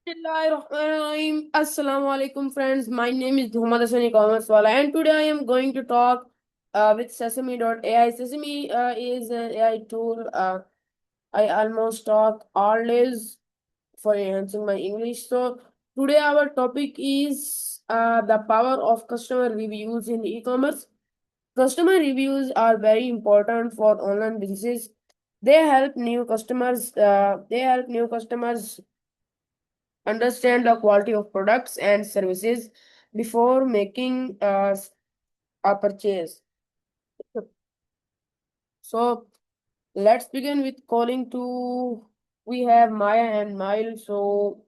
Bismillahirrahmanirrahim. Assalamu alaikum friends. My name is E-commerceWala, and today I am going to talk with Sesame.ai. Sesame is an AI tool. I almost talk always for enhancing my English. So today our topic is the power of customer reviews in e-commerce. Customer reviews are very important for online businesses. They help new customers. They help new customers understand the quality of products and services before making a purchase. So let's begin with calling to. We have Maya and Mile. So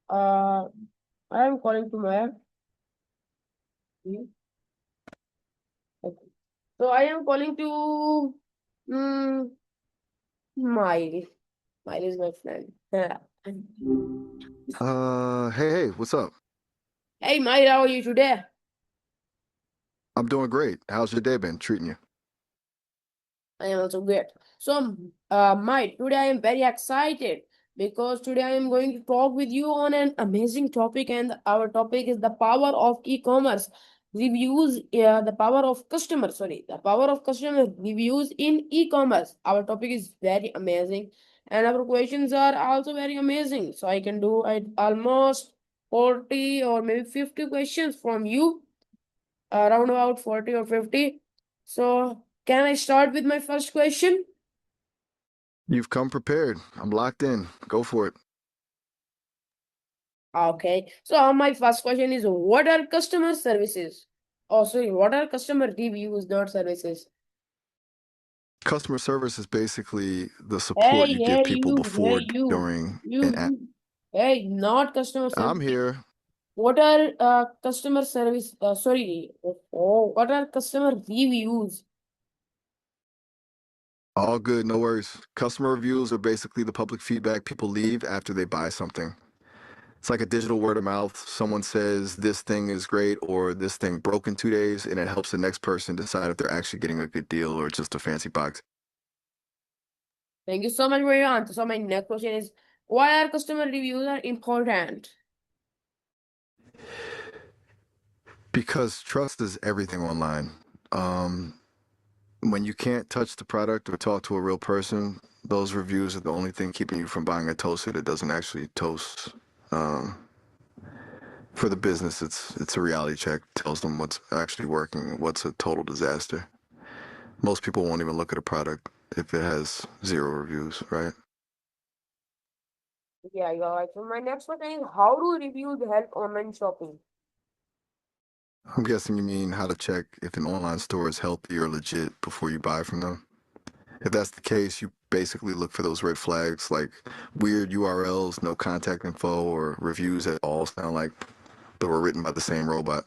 uh, I am calling to Maya. Hmm, okay. So I am calling to Mile. Mile is my friend. Yeah. Hey, what's up? Hey Mile, how are you today? I'm doing great. How's your day been treating you? I am also great. So, Mike, today I am very excited because today I am going to talk with you on an amazing topic, and our topic is the power of e-commerce reviews. The power of customer, sorry, the power of customer reviews in e-commerce. Our topic is very amazing, and our questions are also very amazing. So I can do almost 40 or maybe 50 questions from you, around about 40 or 50. So, can I start with my first question? You've come prepared. I'm locked in. Go for it. Okay. So, my first question is what are customer services? Oh, sorry, what are customer reviews, not services? Customer service is basically the support Hey, you give hey, people you, before, hey, you, during, you, and you. Hey, not customer I'm services. here. What are customer service? Sorry. Oh, what are customer reviews? All good, no worries. Customer reviews are basically the public feedback people leave after they buy something. It's like a digital word of mouth. Someone says this thing is great or this thing broke in 2 days, and it helps the next person decide if they're actually getting a good deal or just a fancy box. Thank you so much for your answer. So, my next question is why are customer reviews are important? Because trust is everything online. Um, when you can't touch the product or talk to a real person, those reviews are the only thing keeping you from buying a toaster that doesn't actually toast. Um, for the business, it's a reality check. Tells them what's actually working, what's a total disaster. Most people won't even look at a product if it has zero reviews, right? Yeah, you're right. So my next question is how do reviews help online shopping? I'm guessing you mean how to check if an online store is healthy or legit before you buy from them. If that's the case, you basically look for those red flags like weird URLs, no contact info, or reviews that all sound like they were written by the same robot.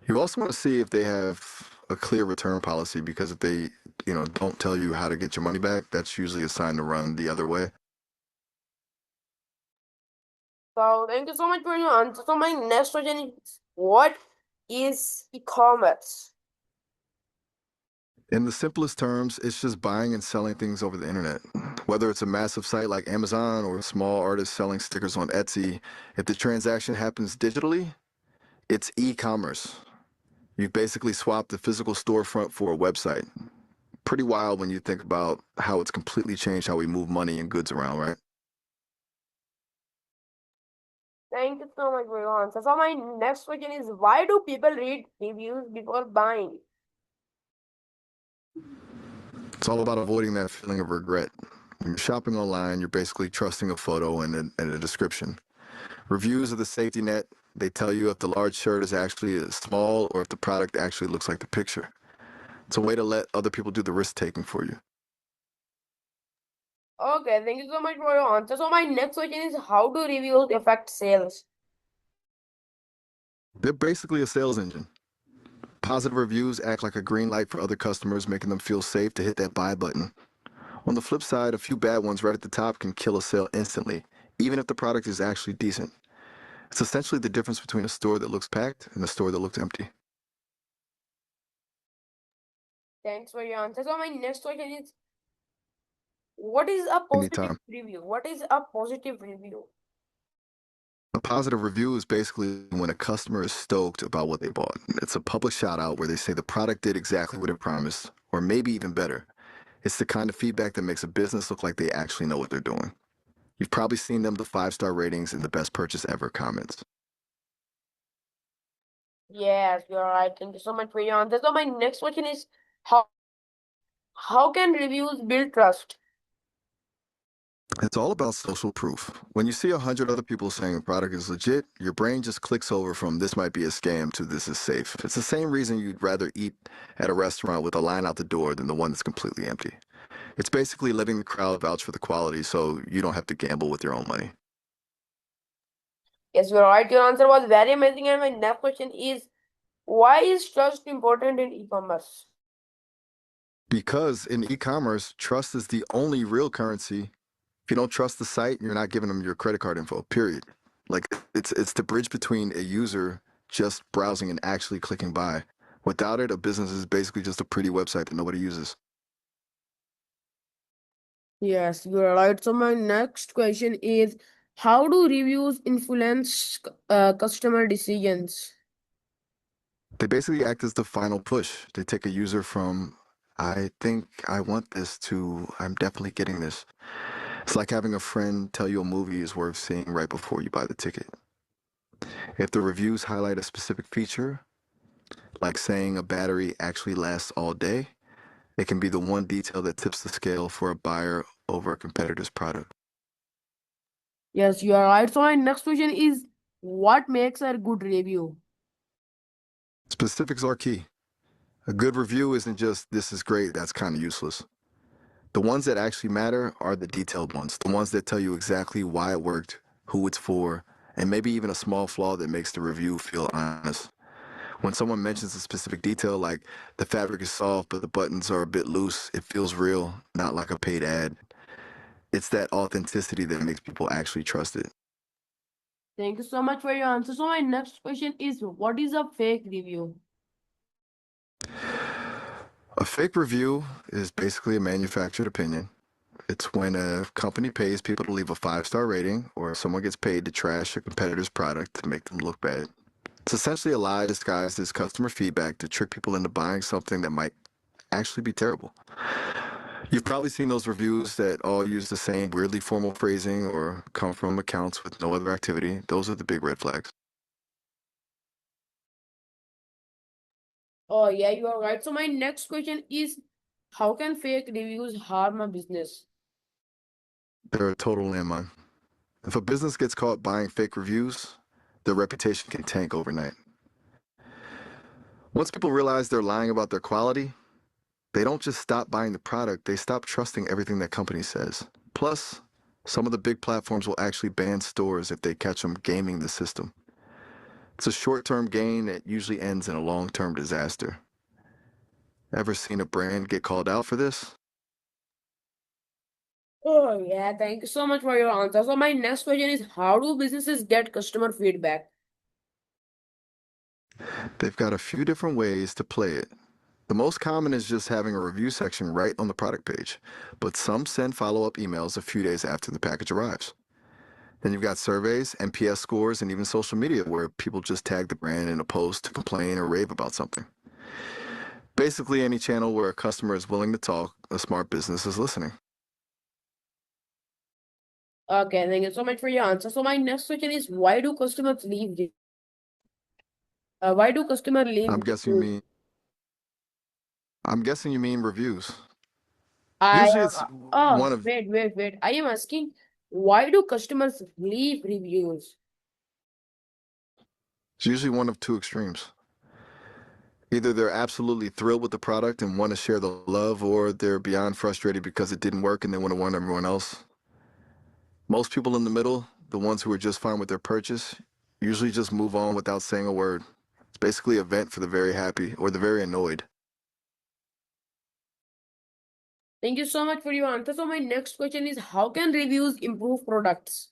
You also want to see if they have a clear return policy because if they, don't tell you how to get your money back, that's usually a sign to run the other way. So thank you so much for your answer. So my next question is what is e-commerce? In the simplest terms, it's just buying and selling things over the internet. Whether it's a massive site like Amazon or a small artist selling stickers on Etsy, if the transaction happens digitally, it's e-commerce. You've basically swapped the physical storefront for a website. Pretty wild when you think about how it's completely changed how we move money and goods around, right? Thank you so much for your answer. So my next question is why do people read reviews before buying? It's all about avoiding that feeling of regret. When you're shopping online, you're basically trusting a photo and a description. Reviews are the safety net. They tell you if the large shirt is actually small or if the product actually looks like the picture. It's a way to let other people do the risk taking for you. Okay, thank you so much for your answer. So my next question is how do reviews affect sales? They're basically a sales engine. Positive reviews act like a green light for other customers, making them feel safe to hit that buy button. On the flip side, a few bad ones right at the top can kill a sale instantly, even if the product is actually decent. It's essentially the difference between a store that looks packed and a store that looks empty. Thanks for your answer. So my next question is What is a positive Anytime. review? What is a positive review? A positive review is basically when a customer is stoked about what they bought. It's a public shout out where they say the product did exactly what it promised, or maybe even better. It's the kind of feedback that makes a business look like they actually know what they're doing. You've probably seen them the 5-star ratings and the best purchase ever comments. Yes, you're right. Thank you so much for your answer. So my next question is how how can reviews build trust? It's all about social proof. When you see 100 other people saying a product is legit, your brain just clicks over from this might be a scam to this is safe. It's the same reason you'd rather eat at a restaurant with a line out the door than the one that's completely empty. It's basically letting the crowd vouch for the quality so you don't have to gamble with your own money. Yes, you're right. Your answer was very amazing. And my next question is why is trust important in e-commerce? Because in e commerce, trust is the only real currency. If you don't trust the site, you're not giving them your credit card info, period. Like it's the bridge between a user just browsing and actually clicking buy. Without it, a business is basically just a pretty website that nobody uses. Yes, you're right. So my next question is how do reviews influence customer decisions? They basically act as the final push. They take a user from I think I want this to I'm definitely getting this. It's like having a friend tell you a movie is worth seeing right before you buy the ticket. If the reviews highlight a specific feature, like saying a battery actually lasts all day, it can be the one detail that tips the scale for a buyer over a competitor's product. Yes, you are right. So my next question is what makes a good review? Specifics are key. A good review isn't just this is great, that's kind of useless. The ones that actually matter are the detailed ones, the ones that tell you exactly why it worked, who it's for, and maybe even a small flaw that makes the review feel honest. When someone mentions a specific detail like the fabric is soft but the buttons are a bit loose, it feels real, not like a paid ad. It's that authenticity that makes people actually trust it. Thank you so much for your answer. So my next question is what is a fake review? A fake review is basically a manufactured opinion. It's when a company pays people to leave a 5-star rating or someone gets paid to trash a competitor's product to make them look bad. It's essentially a lie disguised as customer feedback to trick people into buying something that might actually be terrible. You've probably seen those reviews that all use the same weirdly formal phrasing or come from accounts with no other activity. Those are the big red flags. Oh yeah, you are right. So my next question is how can fake reviews harm a business? They're a total landmine. If a business gets caught buying fake reviews, their reputation can tank overnight. Once people realize they're lying about their quality, they don't just stop buying the product, they stop trusting everything that company says. Plus, some of the big platforms will actually ban stores if they catch them gaming the system. It's a short term gain that usually ends in a long term disaster. Ever seen a brand get called out for this? Oh yeah, thank you so much for your answer. So my next question is how do businesses get customer feedback? They've got a few different ways to play it. The most common is just having a review section right on the product page, but some send follow up emails a few days after the package arrives. Then you've got surveys, NPS scores, and even social media where people just tag the brand in a post to complain or rave about something. Basically, any channel where a customer is willing to talk, a smart business is listening. Okay, thank you so much for your answer. So my next question is why do customers leave? Why do customers leave I'm guessing you reviews? mean I'm guessing you mean reviews. I Usually am. it's Oh, one of wait. I am asking why do customers leave reviews? it's usually one of two extremes. Either they're absolutely thrilled with the product and want to share the love, or they're beyond frustrated because it didn't work and they want to warn everyone else. Most people in the middle, the ones who are just fine with their purchase, usually just move on without saying a word. It's basically a vent for the very happy or the very annoyed. Thank you so much for your answer. So my next question is how can reviews improve products?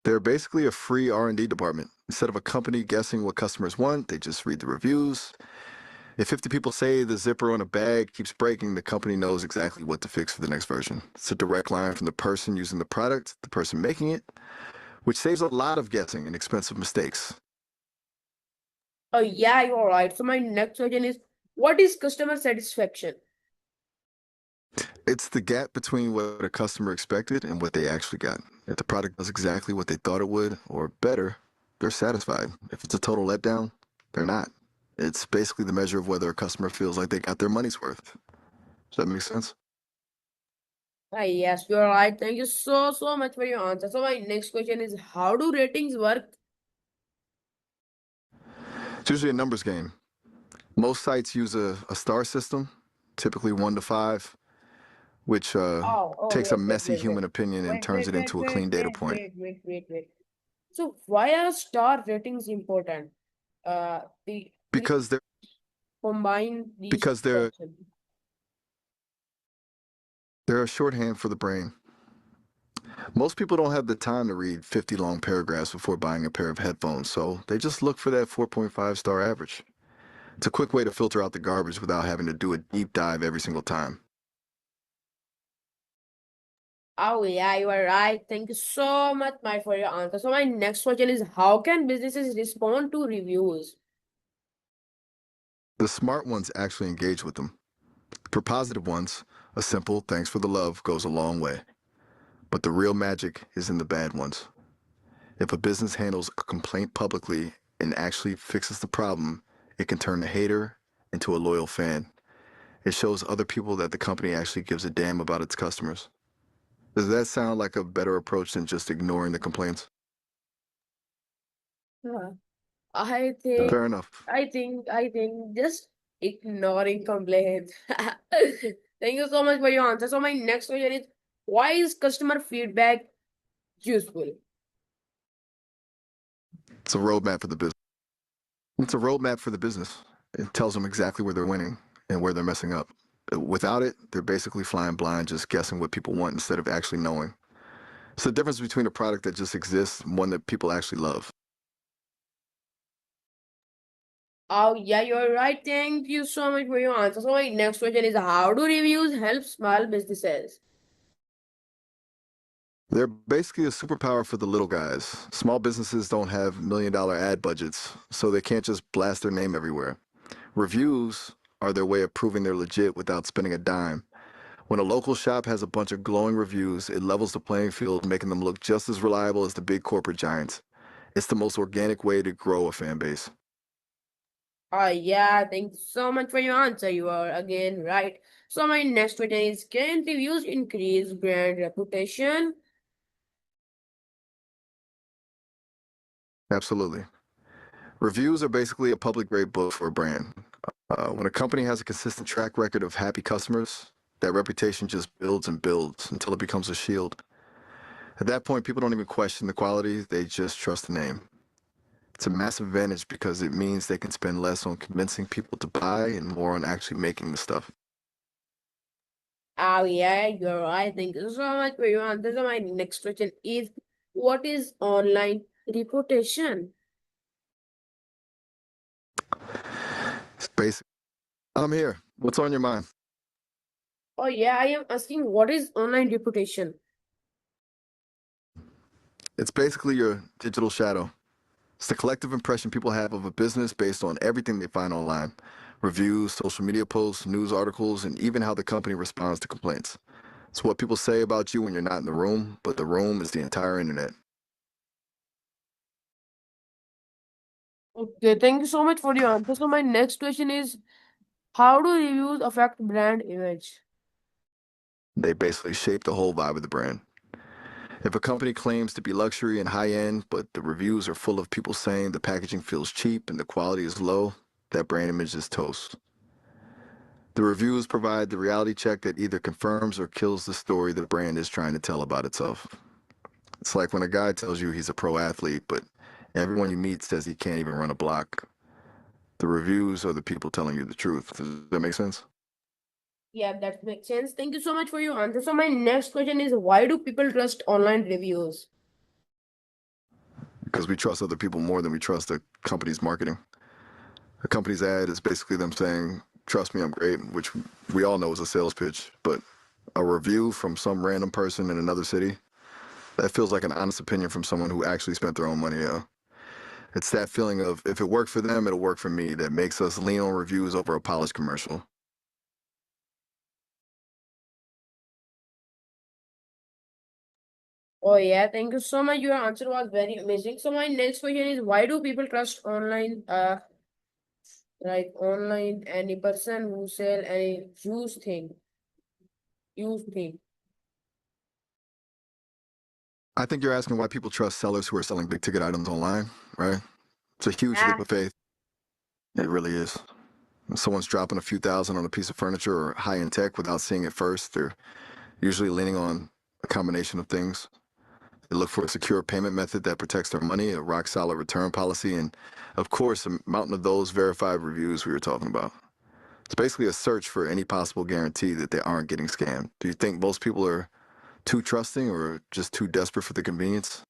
They're basically a free R&D department. Instead of a company guessing what customers want, they just read the reviews. If 50 people say the zipper on a bag keeps breaking, the company knows exactly what to fix for the next version. It's a direct line from the person using the product to the person making it, which saves a lot of guessing and expensive mistakes. Oh, yeah, you're right. So my next question is, what is customer satisfaction? It's the gap between what a customer expected and what they actually got. If the product does exactly what they thought it would, or better, they're satisfied. If it's a total letdown, they're not. It's basically the measure of whether a customer feels like they got their money's worth. Does that make sense? Ah, yes, you're right. Thank you so much for your answer. So my next question is, how do ratings work? It's usually a numbers game. Most sites use a star system, typically 1 to 5, which takes a Wait, wait, messy wait, wait. human opinion and Wait, turns wait, it wait, into a wait, clean data wait, point. wait, wait, wait, wait. So why are star ratings important? Please Because they're combine these because they're questions. they're a shorthand for the brain. Most people don't have the time to read 50 long paragraphs before buying a pair of headphones, so they just look for that 4.5 star average. It's a quick way to filter out the garbage without having to do a deep dive every single time. Oh yeah, you are right. Thank you so much, Mike, for your answer. So my next question is, how can businesses respond to reviews? The smart ones actually engage with them. For positive ones, a simple thanks for the love goes a long way. But the real magic is in the bad ones. If a business handles a complaint publicly and actually fixes the problem, it can turn a hater into a loyal fan. It shows other people that the company actually gives a damn about its customers. Does that sound like a better approach than just ignoring the complaints? Yeah. I think, Fair enough. I think just ignoring complaints. Thank you so much for your answer. So my next question is, why is customer feedback useful? It's a roadmap for the business. It's a roadmap for the business. It tells them exactly where they're winning and where they're messing up. Without it, they're basically flying blind, just guessing what people want instead of actually knowing. It's the difference between a product that just exists and one that people actually love. Oh yeah, you're right. Thank you so much for your answer. So my next question is, how do reviews help small businesses? They're basically a superpower for the little guys. Small businesses don't have $1 million ad budgets, so they can't just blast their name everywhere. Reviews are their way of proving they're legit without spending a dime. When a local shop has a bunch of glowing reviews, it levels the playing field, making them look just as reliable as the big corporate giants. It's the most organic way to grow a fan base. Yeah, thank you so much for your answer. You are again right. So my next question is, can reviews increase brand reputation? Absolutely. Reviews are basically a public grade book for a brand. When a company has a consistent track record of happy customers, that reputation just builds and builds until it becomes a shield. At that point, people don't even question the quality, they just trust the name. It's a massive advantage because it means they can spend less on convincing people to buy and more on actually making the stuff. Oh yeah, you're right. Thank you so much for your answer. So my next question is, what is online reputation? It's basic. I'm here. What's on your mind? Oh yeah, I am asking, what is online reputation? It's basically your digital shadow. It's the collective impression people have of a business based on everything they find online: reviews, social media posts, news articles, and even how the company responds to complaints. It's what people say about you when you're not in the room, but the room is the entire internet. Okay, thank you so much for your answer. So my next question is, how do reviews affect brand image? They basically shape the whole vibe of the brand. If a company claims to be luxury and high end, but the reviews are full of people saying the packaging feels cheap and the quality is low, that brand image is toast. The reviews provide the reality check that either confirms or kills the story the brand is trying to tell about itself. It's like when a guy tells you he's a pro athlete, but everyone you meet says he can't even run a block. The reviews are the people telling you the truth. Does that make sense? Yeah, that makes sense. Thank you so much for your answer. So my next question is, why do people trust online reviews? Because we trust other people more than we trust the company's marketing. A company's ad is basically them saying, "Trust me, I'm great," which we all know is a sales pitch. But a review from some random person in another city, that feels like an honest opinion from someone who actually spent their own money. It's that feeling of if it worked for them, it'll work for me that makes us lean on reviews over a polished commercial. Oh yeah, thank you so much. Your answer was very amazing. So my next question is, why do people trust online, like online any person who sell any used thing? I think you're asking why people trust sellers who are selling big ticket items online, right? It's a huge Yeah. leap of faith. It really is. When someone's dropping a few thousand on a piece of furniture or high end tech without seeing it first, they're usually leaning on a combination of things. They look for a secure payment method that protects their money, a rock solid return policy, and of course, a mountain of those verified reviews we were talking about. It's basically a search for any possible guarantee that they aren't getting scammed. Do you think most people are too trusting or just too desperate for the convenience?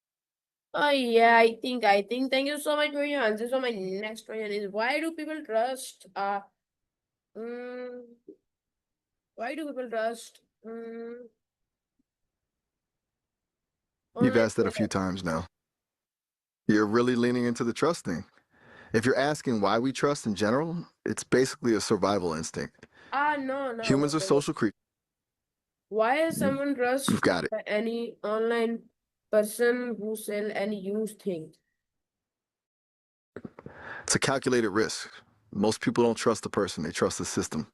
Oh yeah, I think. Thank you so much for your answer. So my next question is, why do people trust? Mm, why do people trust You've online asked that a few sellers? times now. You're really leaning into the trust thing. If you're asking why we trust in general, it's basically a survival instinct. No, no. Humans are social creatures. Why is You, someone you've trust got it. any online person who sell any used thing? It's a calculated risk. Most people don't trust the person, they trust the system.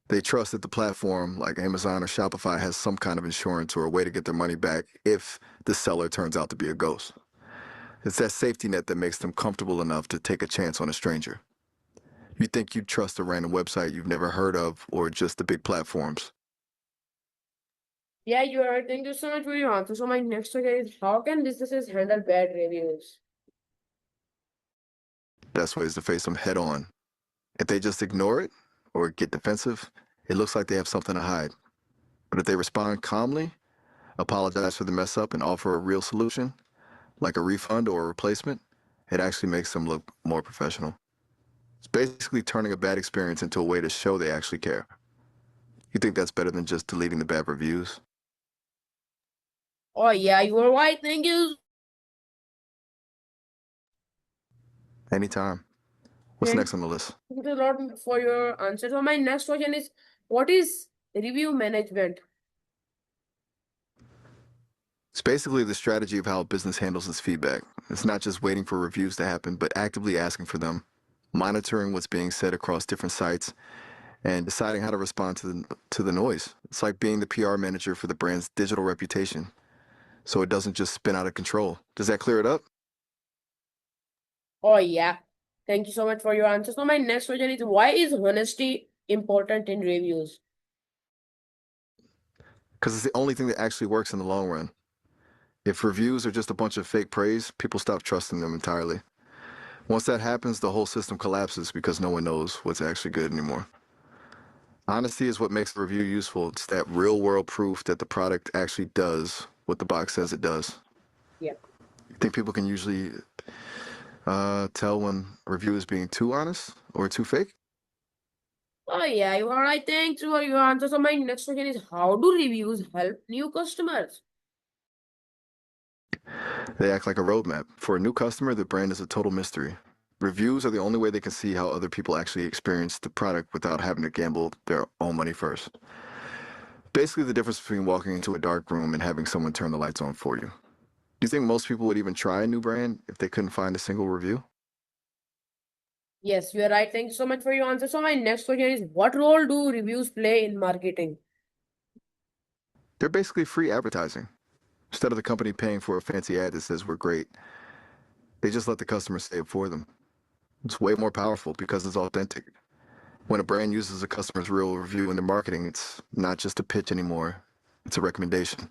They trust that the platform, like Amazon or Shopify, has some kind of insurance or a way to get their money back if the seller turns out to be a ghost. It's that safety net that makes them comfortable enough to take a chance on a stranger. You think you'd trust a random website you've never heard of or just the big platforms. Yeah, you are right. Thank you so much for your answer. So my next question is, how can businesses handle bad reviews? Best way is to face them head on. If they just ignore it or get defensive, it looks like they have something to hide. But if they respond calmly, apologize for the mess up, and offer a real solution, like a refund or a replacement, it actually makes them look more professional. It's basically turning a bad experience into a way to show they actually care. You think that's better than just deleting the bad reviews? Oh yeah, you are right. Thank you. Anytime. What's Thank next on the list? you a lot for your answer. So my next question is, what is review management? It's basically the strategy of how a business handles its feedback. It's not just waiting for reviews to happen, but actively asking for them, monitoring what's being said across different sites, and deciding how to respond to the noise. It's like being the PR manager for the brand's digital reputation, so it doesn't just spin out of control. Does that clear it up? Oh yeah. Thank you so much for your answer. So my next question is, why is honesty important in reviews? Because it's the only thing that actually works in the long run. If reviews are just a bunch of fake praise, people stop trusting them entirely. Once that happens, the whole system collapses because no one knows what's actually good anymore. Honesty is what makes the review useful. It's that real world proof that the product actually does what the box says it does. Yeah. You think people can usually tell when a review is being too honest or too fake? Oh yeah, you are right. Thanks for your answer. So my next question is, how do reviews help new customers? They act like a roadmap. For a new customer, the brand is a total mystery. Reviews are the only way they can see how other people actually experience the product without having to gamble their own money first. Basically, the difference between walking into a dark room and having someone turn the lights on for you. Do you think most people would even try a new brand if they couldn't find a single review? Yes, you are right. Thank you so much for your answer. So my next question is, what role do reviews play in marketing? They're basically free advertising. Instead of the company paying for a fancy ad that says we're great, they just let the customer say it for them. It's way more powerful because it's authentic. When a brand uses a customer's real review in their marketing, it's not just a pitch anymore, it's a recommendation.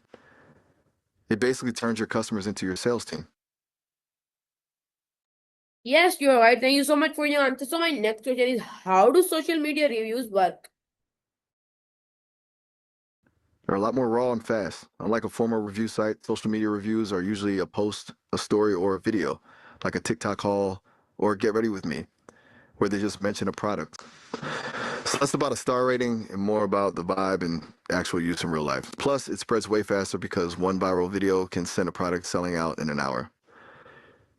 It basically turns your customers into your sales team. Yes, you are right. Thank you so much for your answer. So my next question is, how do social media reviews work? They're a lot more raw and fast. Unlike a formal review site, social media reviews are usually a post, a story, or a video, like a TikTok haul or Get Ready With Me. where they just mention a product. So less about a star rating and more about the vibe and actual use in real life. Plus, it spreads way faster because one viral video can send a product selling out in an hour.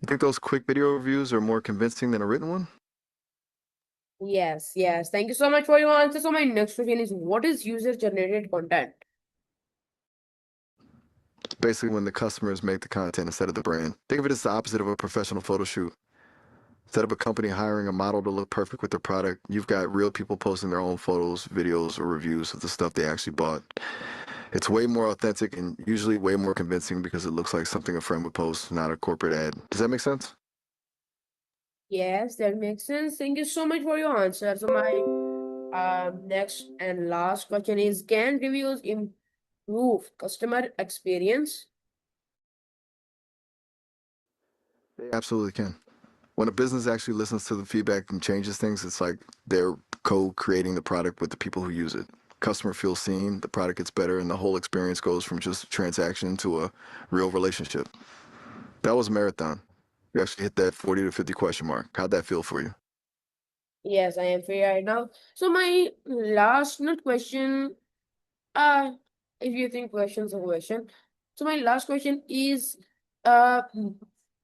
You think those quick video reviews are more convincing than a written one? Yes, yes. Thank you so much for your answer. So my next question is, what is user-generated content? Basically, when the customers make the content instead of the brand. Think of it as the opposite of a professional photo shoot. Instead of a company hiring a model to look perfect with their product, you've got real people posting their own photos, videos, or reviews of the stuff they actually bought. It's way more authentic and usually way more convincing because it looks like something a friend would post, not a corporate ad. Does that make sense? Yes, that makes sense. Thank you so much for your answer. So my next and last question is, can reviews improve customer experience? They absolutely can. When a business actually listens to the feedback and changes things, it's like they're co-creating the product with the people who use it. Customer feels seen, the product gets better, and the whole experience goes from just a transaction to a real relationship. That was a marathon. You actually hit that 40 to 50 question mark. How'd that feel for you? Yes, I am free right now. So my last not question, if you think questions are question. So my last question is, uh,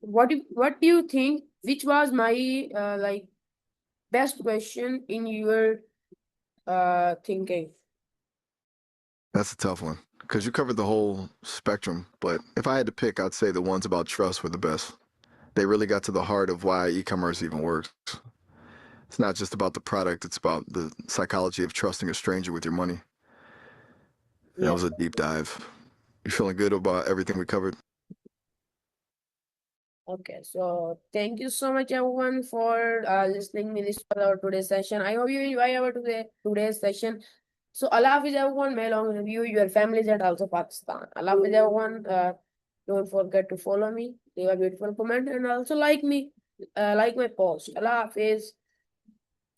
what do you think? Which was my like best question in your thinking? That's a tough one because you covered the whole spectrum. But if I had to pick, I'd say the ones about trust were the best. They really got to the heart of why e-commerce even works. It's not just about the product, it's about the psychology of trusting a stranger with your money. That Yes. was a deep dive. You feeling good about everything we covered? Okay, so thank you so much everyone for listening me this for our today's session. I hope you enjoy our today's session. So Allah Hafiz everyone, may long live you, your families and also Pakistan. Allah Hafiz everyone. Don't forget to follow me, leave a beautiful comment and also like me, like my post. Allah Hafiz.